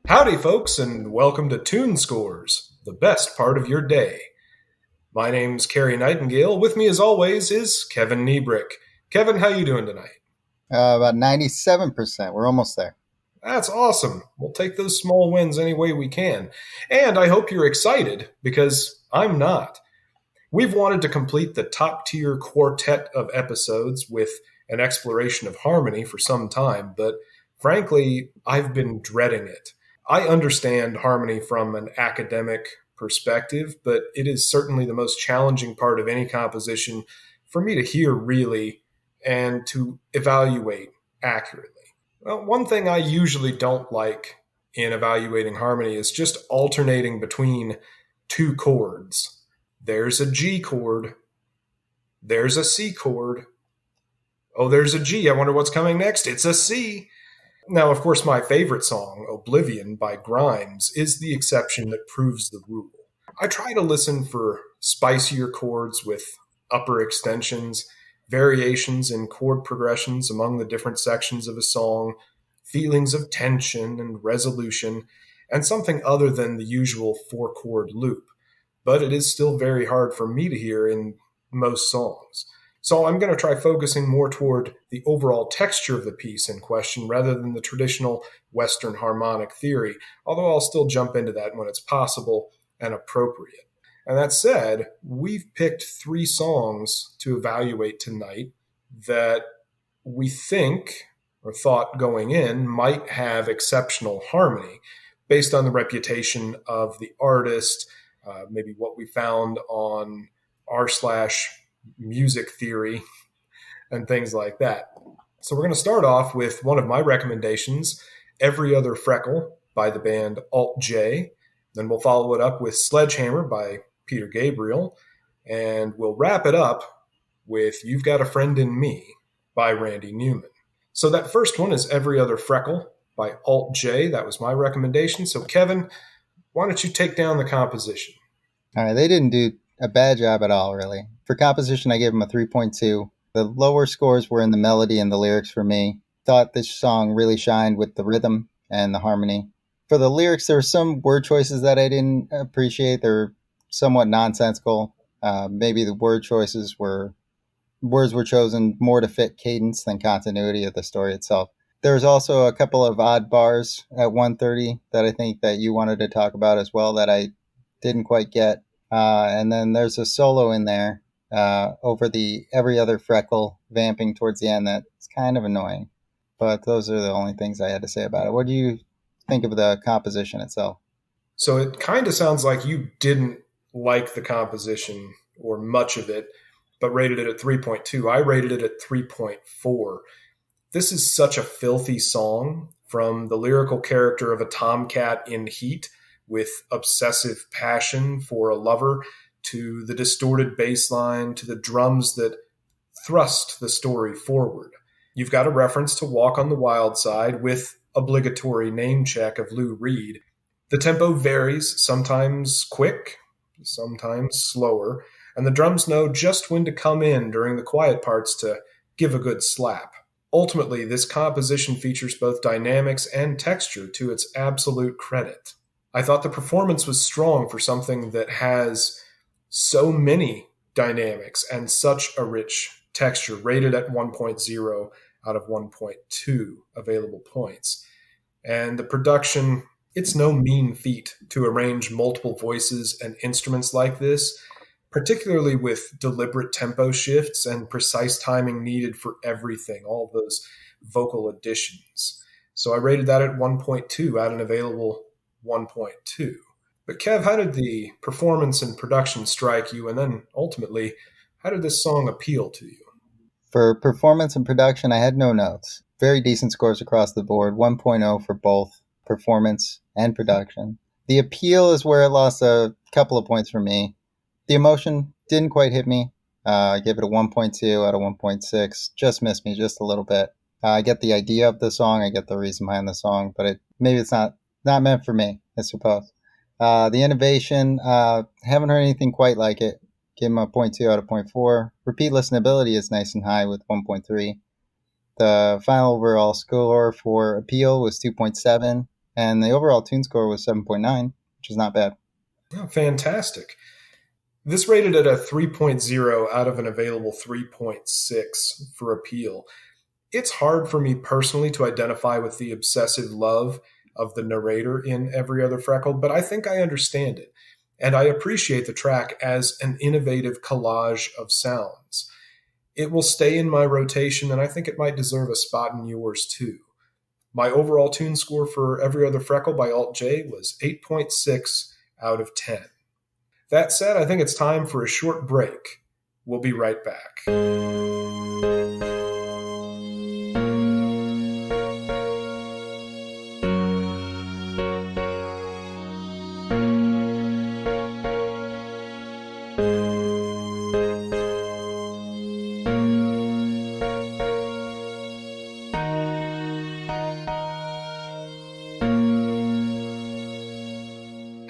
Howdy, folks, and welcome to TuneScores, the best part of your day. My name's Carrie Nightingale. With me, as always, is Kevin Niebrick. Kevin, how you doing tonight? About 97%. We're almost there. That's awesome. We'll take those small wins any way we can. And I hope you're excited, because I'm not. We've wanted to complete the top tier quartet of episodes with an exploration of harmony for some time, but frankly, I've been dreading it. I understand harmony from an academic perspective, but it is certainly the most challenging part of any composition for me to hear really and to evaluate accurately. Well, one thing I usually don't like in evaluating harmony is just alternating between two chords. There's a G chord, there's a C chord. Oh, there's a G. I wonder what's coming next. It's a C. Now, of course, my favorite song, Oblivion by Grimes, is the exception that proves the rule. I try to listen for spicier chords with upper extensions, variations in chord progressions among the different sections of a song, feelings of tension and resolution, and something other than the usual four chord loop. But it is still very hard for me to hear in most songs. So I'm going to try focusing more toward the overall texture of the piece in question rather than the traditional Western harmonic theory, although I'll still jump into that when it's possible and appropriate. And that said, we've picked three songs to evaluate tonight that we think or thought going in might have exceptional harmony based on the reputation of the artist, maybe what we found on r slash music theory and things like that. So we're going to start off with one of my recommendations, Every Other Freckle by the band Alt J. Then we'll follow it up with Sledgehammer by Peter Gabriel. And we'll wrap it up with You've Got a Friend in Me by Randy Newman. So that first one is Every Other Freckle by Alt J. That was my recommendation. So Kevin, why don't you take down the composition? All right, they didn't do a bad job at all, really. For composition, I gave them a 3.2. The lower scores were in the melody and the lyrics for me. Thought this song really shined with the rhythm and the harmony. For the lyrics, there were some word choices that I didn't appreciate. They were somewhat nonsensical. Maybe the words were chosen more to fit cadence than continuity of the story itself. There was also a couple of odd bars at 130 that I think that you wanted to talk about as well that I didn't quite get. And then there's a solo in there over the Every Other Freckle vamping towards the end that's kind of annoying. But those are the only things I had to say about it. What do you think of the composition itself? So it kind of sounds like you didn't like the composition or much of it, but rated it at 3.2. I rated it at 3.4. This is such a filthy song, from the lyrical character of a tomcat in heat with obsessive passion for a lover, to the distorted bass line, to the drums that thrust the story forward. You've got a reference to Walk on the Wild Side with obligatory name check of Lou Reed. The tempo varies, sometimes quick, sometimes slower, and the drums know just when to come in during the quiet parts to give a good slap. Ultimately, this composition features both dynamics and texture to its absolute credit. I thought the performance was strong for something that has so many dynamics and such a rich texture, rated at 1.0 out of 1.2 available points. And the production, it's no mean feat to arrange multiple voices and instruments like this, particularly with deliberate tempo shifts and precise timing needed for everything, all those vocal additions. So I rated that at 1.2 out of an available 1.2. But Kev, how did the performance and production strike you? And then ultimately, how did this song appeal to you? For performance and production, I had no notes. Very decent scores across the board, 1.0 for both performance and production. The appeal is where it lost a couple of points for me. The emotion didn't quite hit me. I gave it a 1.2 out of 1.6. Just missed me just a little bit. I get the idea of the song. I get the reason behind the song, but maybe it's not meant for me, I suppose. The innovation, haven't heard anything quite like it. Give him a 0.2 out of 0.4. Repeat listenability is nice and high with 1.3. The final overall score for appeal was 2.7. And the overall tune score was 7.9, which is not bad. Oh, fantastic. This rated at a 3.0 out of an available 3.6 for appeal. It's hard for me personally to identify with the obsessive love of the narrator in Every Other Freckle, but I think I understand it. And I appreciate the track as an innovative collage of sounds. It will stay in my rotation, and I think it might deserve a spot in yours too. My overall tune score for Every Other Freckle by Alt J was 8.6 out of 10. That said, I think it's time for a short break. We'll be right back.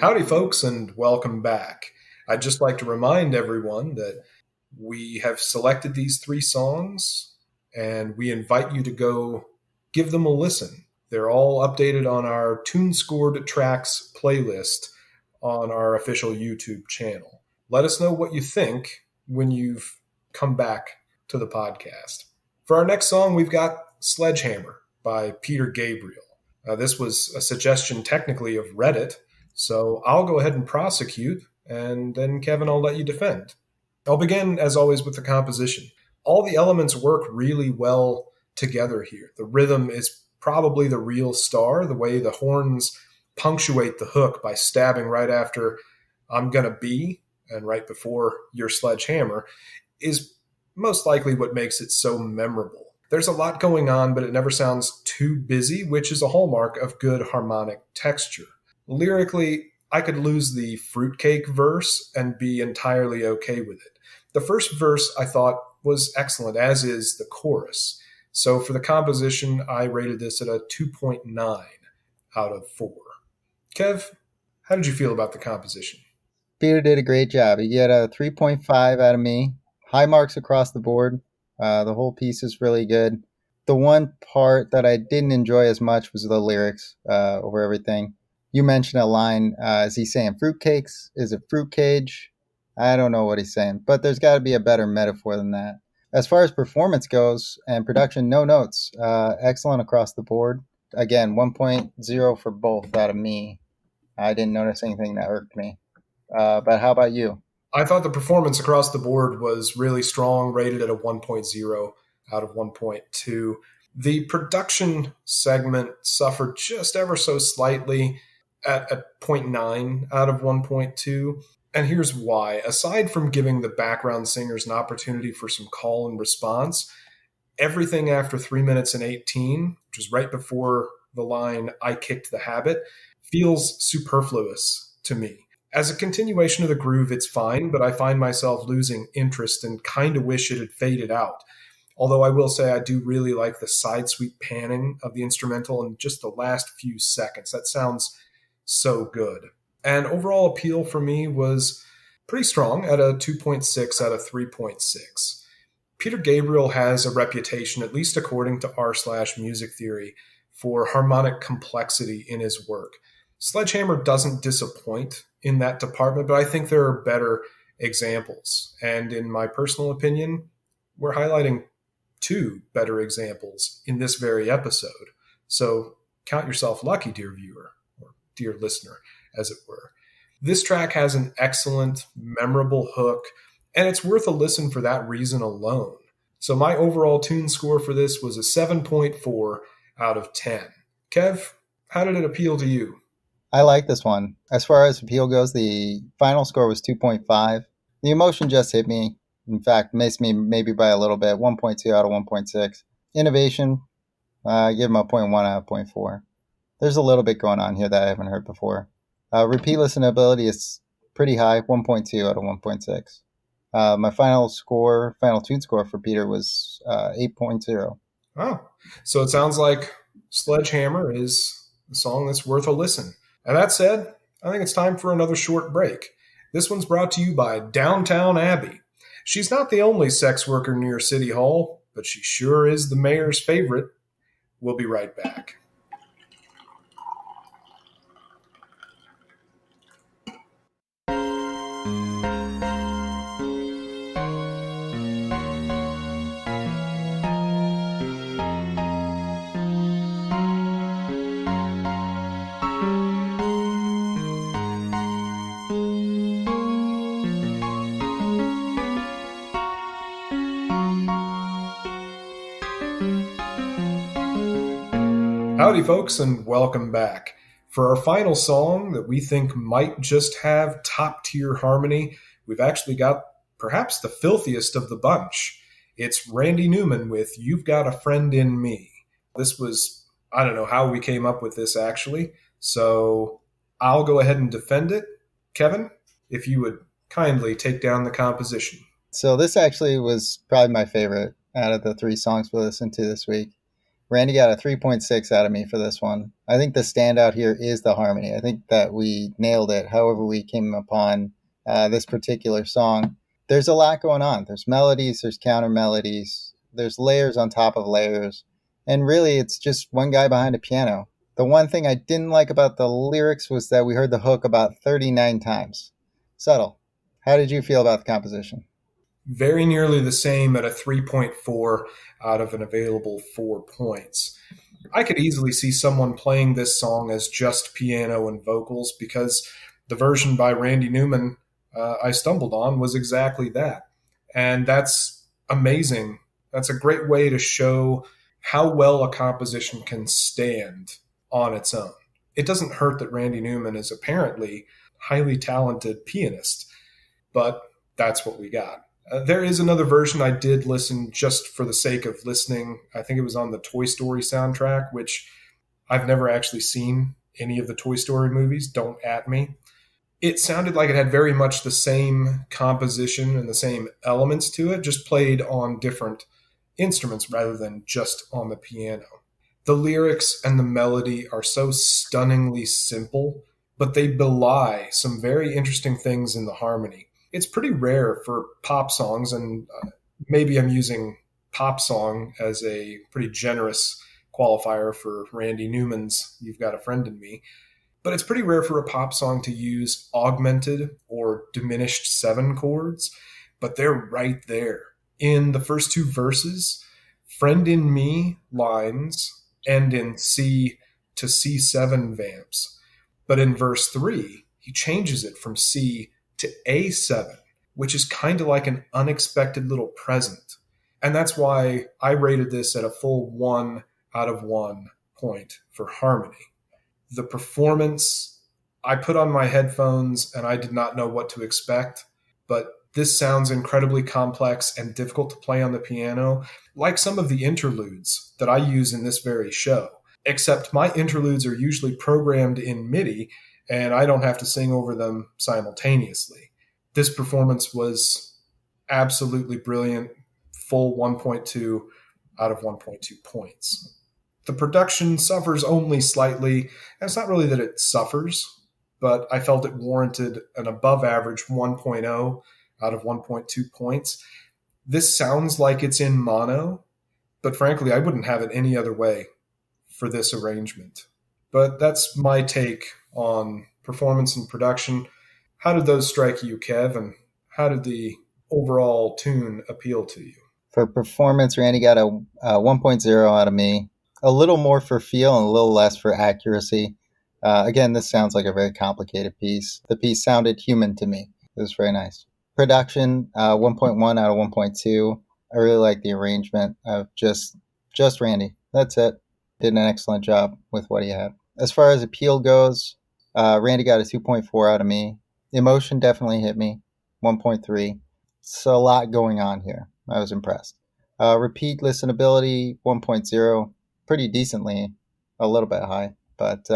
Howdy, folks, and welcome back. I'd just like to remind everyone that we have selected these 3 songs, and we invite you to go give them a listen. They're all updated on our TuneScored Tracks playlist on our official YouTube channel. Let us know what you think when you've come back to the podcast. For our next song, we've got Sledgehammer by Peter Gabriel. This was a suggestion technically of Reddit, so I'll go ahead and prosecute, and then Kevin, I'll let you defend. I'll begin, as always, with the composition. All the elements work really well together here. The rhythm is probably the real star. The way the horns punctuate the hook by stabbing right after I'm Gonna Be and right before Your Sledgehammer is most likely what makes it so memorable. There's a lot going on, but it never sounds too busy, which is a hallmark of good harmonic texture. Lyrically, I could lose the fruitcake verse and be entirely okay with it. The first verse I thought was excellent, as is the chorus. So for the composition, I rated this at a 2.9 out of 4. Kev, how did you feel about the composition? Peter did a great job. He got a 3.5 out of me. High marks across the board. The whole piece is really good. The one part that I didn't enjoy as much was the lyrics over everything. You mentioned a line. Is he saying fruitcakes? Is it fruit cage? I don't know what he's saying, but there's got to be a better metaphor than that. As far as performance goes and production, no notes. Excellent across the board. Again, 1.0 for both out of me. I didn't notice anything that irked me. But how about you? I thought the performance across the board was really strong, rated at a 1.0 out of 1.2. The production segment suffered just ever so slightly at a 0.9 out of 1.2. And here's why. Aside from giving the background singers an opportunity for some call and response, everything after 3 minutes and 18, which is right before the line, I kicked the habit, feels superfluous to me. As a continuation of the groove, it's fine, but I find myself losing interest and kind of wish it had faded out. Although I will say I do really like the side sweep panning of the instrumental in just the last few seconds. That sounds so good. And overall appeal for me was pretty strong at a 2.6 out of 3.6. Peter Gabriel has a reputation, at least according to r/music theory, for harmonic complexity in his work. Sledgehammer doesn't disappoint in that department, but I think there are better examples. And in my personal opinion, we're highlighting 2 better examples in this very episode. So count yourself lucky, dear viewer, or dear listener, as it were. This track has an excellent, memorable hook, and it's worth a listen for that reason alone. So my overall tune score for this was a 7.4 out of 10. Kev, how did it appeal to you? I like this one. As far as appeal goes, the final score was 2.5. The emotion just hit me. In fact, missed me maybe by a little bit. 1.2 out of 1.6. Innovation, I give him a 0.1 out of 0.4. There's a little bit going on here that I haven't heard before. Repeat listenability is pretty high, 1.2 out of 1.6. My final tune score for Peter was 8.0. Oh, so it sounds like Sledgehammer is a song that's worth a listen. And that said, I think it's time for another short break. This one's brought to you by Downtown Abbey. She's not the only sex worker near City Hall, but she sure is the mayor's favorite. We'll be right back. Howdy, folks, and welcome back. For our final song that we think might just have top-tier harmony, we've actually got perhaps the filthiest of the bunch. It's Randy Newman with You've Got a Friend in Me. This was, I don't know how we came up with this, actually, so I'll go ahead and defend it. Kevin, if you would kindly take down the composition. So this actually was probably my favorite out of the 3 songs we listened to this week. Randy got a 3.6 out of me for this one. I think the standout here is the harmony. I think that we nailed it, however we came upon this particular song. There's a lot going on. There's melodies, there's counter melodies, there's layers on top of layers, and really it's just one guy behind a piano. The one thing I didn't like about the lyrics was that we heard the hook about 39 times. Subtle. How did you feel about the composition? Very nearly the same at a 3.4 out of an available 4 points. I could easily see someone playing this song as just piano and vocals because the version by Randy Newman I stumbled on was exactly that. And that's amazing. That's a great way to show how well a composition can stand on its own. It doesn't hurt that Randy Newman is apparently a highly talented pianist, but that's what we got. There is another version I did listen just for the sake of listening. I think it was on the Toy Story soundtrack, which I've never actually seen any of the Toy Story movies. Don't at me. It sounded like it had very much the same composition and the same elements to it, just played on different instruments rather than just on the piano. The lyrics and the melody are so stunningly simple, but they belie some very interesting things in the harmony. It's pretty rare for pop songs, and maybe I'm using pop song as a pretty generous qualifier for Randy Newman's You've Got a Friend in Me, but it's pretty rare for a pop song to use augmented or diminished 7 chords, but they're right there. In the first 2 verses, Friend in Me lines end in C to C7 vamps, but in verse 3, he changes it from C to A7, which is kind of like an unexpected little present. And that's why I rated this at a full 1 out of 1 point for harmony. The performance, I put on my headphones and I did not know what to expect, but this sounds incredibly complex and difficult to play on the piano, like some of the interludes that I use in this very show, except my interludes are usually programmed in MIDI and I don't have to sing over them simultaneously. This performance was absolutely brilliant, full 1.2 out of 1.2 points. The production suffers only slightly, and it's not really that it suffers, but I felt it warranted an above average 1.0 out of 1.2 points. This sounds like it's in mono, but frankly, I wouldn't have it any other way for this arrangement. But that's my take on performance and production. How did those strike you, Kev, and how did the overall tune appeal to you? For performance, Randy got a 1.0 out of me. A little more for feel and a little less for accuracy. Again, this sounds like a very complicated piece. The piece sounded human to me. It was very nice. Production, 1.1 out of 1.2. I really like the arrangement of just Randy. That's it. Did an excellent job with what he had. As far as appeal goes, Randy got a 2.4 out of me. Emotion definitely hit me, 1.3. So a lot going on here. I was impressed. Repeat listenability, 1.0. Pretty decently, a little bit high. But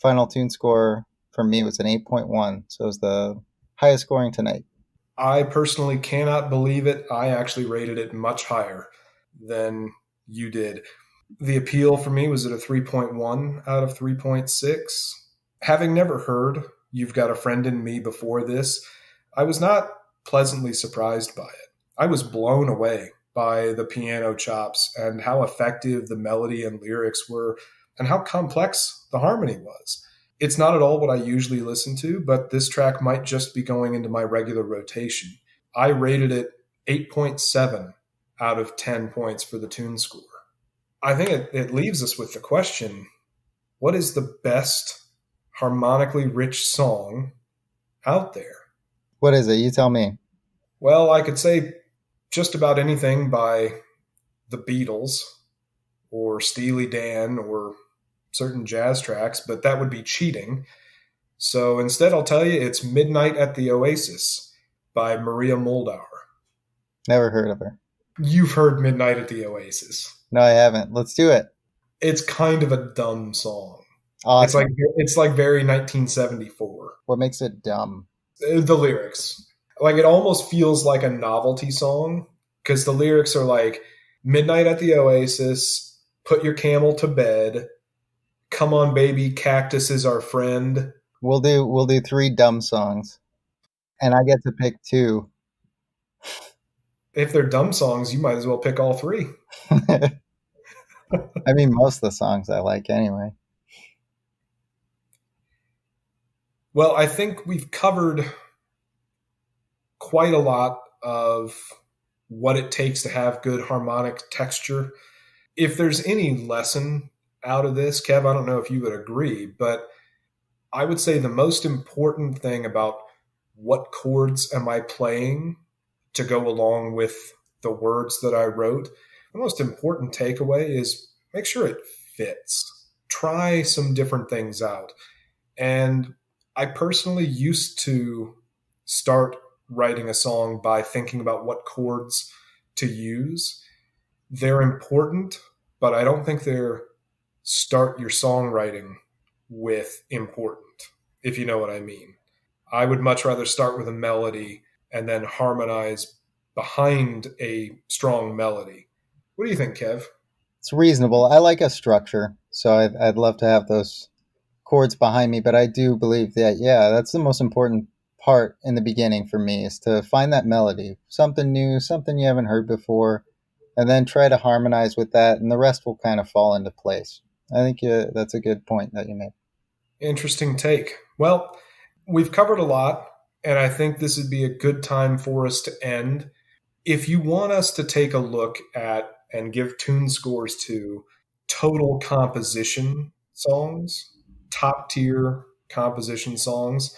final tune score for me was an 8.1. So it was the highest scoring tonight. I personally cannot believe it. I actually rated it much higher than you did. The appeal for me was at a 3.1 out of 3.6. Having never heard You've Got a Friend in Me before this, I was not pleasantly surprised by it. I was blown away by the piano chops and how effective the melody and lyrics were and how complex the harmony was. It's not at all what I usually listen to, but this track might just be going into my regular rotation. I rated it 8.7 out of 10 points for the TuneScore. I think it leaves us with the question, what is the best harmonically rich song out there? What is it? You tell me. Well, I could say just about anything by the Beatles. or Steely Dan or certain jazz tracks, but that would be cheating. So instead, I'll tell you it's Midnight at the Oasis by Maria Moldauer. Never heard of her. You've heard Midnight at the Oasis. No, I haven't. Let's do it. It's kind of a dumb song. Awesome. It's like very 1974. What makes it dumb? The lyrics. Like it almost feels like a novelty song because the lyrics are like Midnight at the Oasis, put your camel to bed, come on baby, cactus is our friend. We'll do 3 dumb songs. And I get to pick 2. If they're dumb songs, you might as well pick all 3. I mean, most of the songs I like anyway. Well, I think we've covered quite a lot of what it takes to have good harmonic texture. If there's any lesson out of this, Kev, I don't know if you would agree, but I would say the most important thing about what chords am I playing to go along with the words that I wrote, the most important takeaway is make sure it fits. Try some different things out. And I personally used to start writing a song by thinking about what chords to use. They're important, but I don't think they're start your songwriting with important, if you know what I mean. I would much rather start with a melody and then harmonize behind a strong melody. What do you think, Kev? It's reasonable. I like a structure, so I'd love to have those chords behind me, but I do believe that, yeah, that's the most important part in the beginning for me is to find that melody, something new, something you haven't heard before, and then try to harmonize with that, and the rest will kind of fall into place. I think that's a good point that you made. Interesting take. Well, we've covered a lot, and I think this would be a good time for us to end. If you want us to take a look at and give TuneScores to total composition songs, top tier composition songs,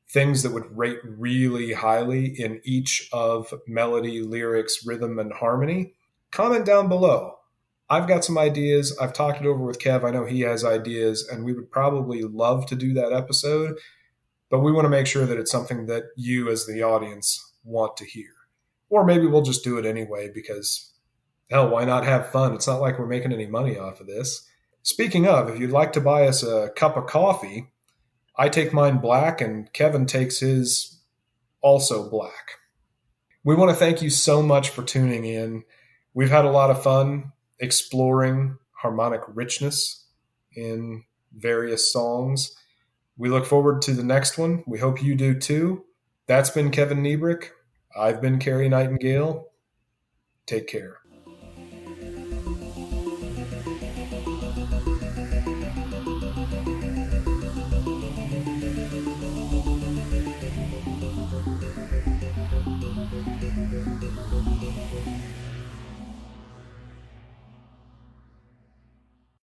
things that would rate really highly in each of melody, lyrics, rhythm, and harmony, comment down below. I've got some ideas. I've talked it over with Kev. I know he has ideas, and we would probably love to do that episode, but we want to make sure that it's something that you as the audience want to hear. Or maybe we'll just do it anyway because, hell, why not have fun? It's not like we're making any money off of this. Speaking of, if you'd like to buy us a cup of coffee, I take mine black and Kevin takes his also black. We want to thank you so much for tuning in. We've had a lot of fun exploring harmonic richness in various songs. We look forward to the next one. We hope you do too. That's been Kevin Niebrick. I've been Carrie Nightingale. Take care.